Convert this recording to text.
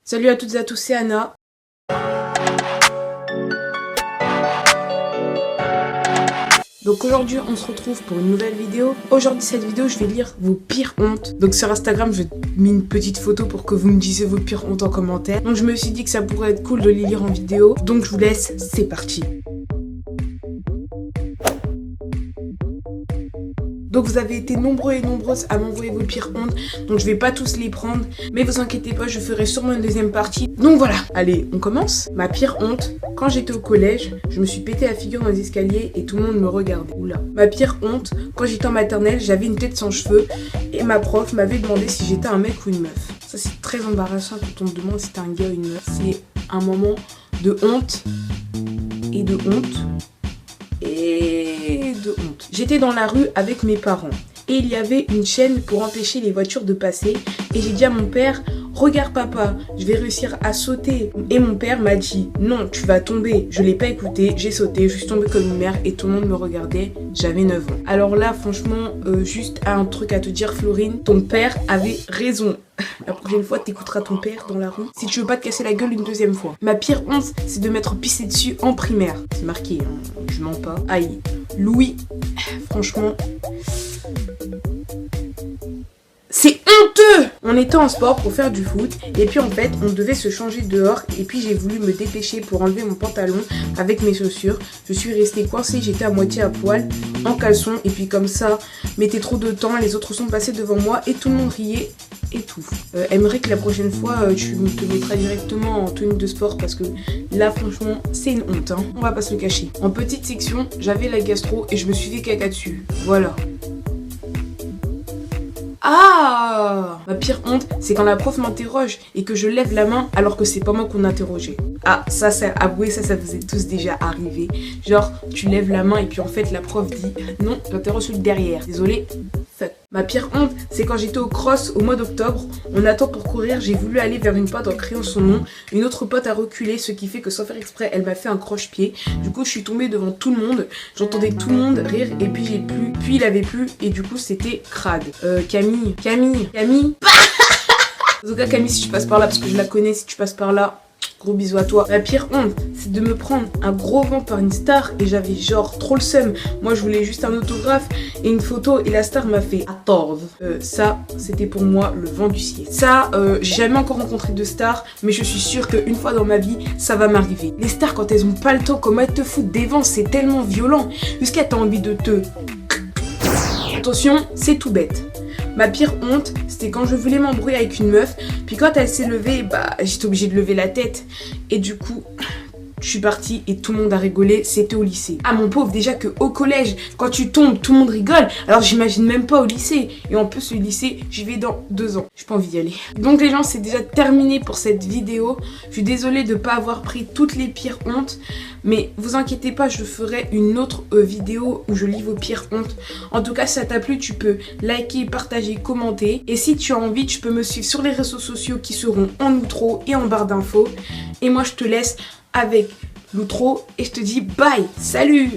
Salut à toutes et à tous, c'est Anna. Donc aujourd'hui on se retrouve pour une nouvelle vidéo. Aujourd'hui cette vidéo je vais lire vos pires hontes. Donc sur Instagram je vais mis une petite photo pour que vous me disiez vos pires hontes en commentaire. Donc je me suis dit que ça pourrait être cool de les lire en vidéo. Donc je vous laisse, c'est parti. Donc vous avez été nombreux et nombreuses à m'envoyer vos pires hontes, donc je vais pas tous les prendre, mais vous inquiétez pas, je ferai sûrement une deuxième partie. Donc voilà, allez, on commence. Ma pire honte, quand j'étais au collège, je me suis pété la figure dans les escaliers et tout le monde me regardait. Oula. Ma pire honte, quand j'étais en maternelle, j'avais une tête sans cheveux et ma prof m'avait demandé si j'étais un mec ou une meuf. Ça c'est très embarrassant quand on me demande si t'es un gars ou une meuf. C'est un moment de honte et de honte. J'étais dans la rue avec mes parents et il y avait une chaîne pour empêcher les voitures de passer et j'ai dit à mon père: regarde papa, je vais réussir à sauter. Et mon père m'a dit: non, tu vas tomber. Je l'ai pas écouté, j'ai sauté, je suis tombée comme une mère et tout le monde me regardait. J'avais 9 ans. Alors là franchement, juste un truc à te dire Florine, ton père avait raison. La prochaine fois t'écouteras ton père dans la rue si tu veux pas te casser la gueule une deuxième fois. Ma pire honte, c'est de m'être pissé dessus en primaire. C'est marqué, hein, je mens pas. Aïe, Louis, franchement, c'est honteux! On était en sport pour faire du foot et puis en fait on devait se changer dehors et puis j'ai voulu me dépêcher pour enlever mon pantalon avec mes chaussures. Je suis restée coincée, j'étais à moitié à poil en caleçon et puis comme ça mettait trop de temps, les autres sont passés devant moi et tout le monde riait et tout. Aimerais que la prochaine fois tu te mettras directement en tenue de sport parce que là franchement c'est une honte, hein. On va pas se le cacher. En petite section j'avais la gastro et je me suis fait caca dessus. Voilà. Ah! Ma pire honte, c'est quand la prof m'interroge et que je lève la main alors que c'est pas moi qu'on interrogeait. Ah, ça avouez, ça vous est tous déjà arrivé. Genre, tu lèves la main et puis en fait la prof dit non, j'interroge celui derrière. Désolé. Fuck. Ma pire honte, c'est quand j'étais au cross au mois d'octobre. On attend pour courir, j'ai voulu aller vers une pote en criant son nom. Une autre pote a reculé, ce qui fait que sans faire exprès, elle m'a fait un croche-pied. Du coup, je suis tombée devant tout le monde. J'entendais tout le monde rire et puis j'ai plu. Puis il avait plu et du coup, c'était crade. Camille. En tout cas, Camille, si tu passes par là, parce que je la connais, si tu passes par là, gros bisous à toi. La pire honte, c'est de me prendre un gros vent par une star et j'avais genre trop le seum. Moi, je voulais juste un autographe et une photo et la star m'a fait attendre. Ça, c'était pour moi le vent du ciel. Ça, j'ai jamais encore rencontré de star, mais je suis sûre qu'une fois dans ma vie, ça va m'arriver. Les stars, quand elles ont pas le temps, comment elles te foutent des vents, c'est tellement violent. Jusqu'à t'as envie de te... Attention, c'est tout bête. Ma pire honte, c'était quand je voulais m'embrouiller avec une meuf, puis quand elle s'est levée, bah j'étais obligée de lever la tête. Et du coup, je suis partie et tout le monde a rigolé, c'était au lycée. Ah mon pauvre, déjà que au collège, quand tu tombes, tout le monde rigole. Alors j'imagine même pas au lycée. Et en plus le lycée, j'y vais dans 2 ans. J'ai pas envie d'y aller. Donc les gens, c'est déjà terminé pour cette vidéo. Je suis désolée de pas avoir pris toutes les pires hontes. Mais vous inquiétez pas, je ferai une autre vidéo où je lis vos pires hontes. En tout cas, si ça t'a plu, tu peux liker, partager, commenter. Et si tu as envie, tu peux me suivre sur les réseaux sociaux qui seront en outro et en barre d'infos. Et moi, je te laisse avec l'outro et je te dis bye, salut!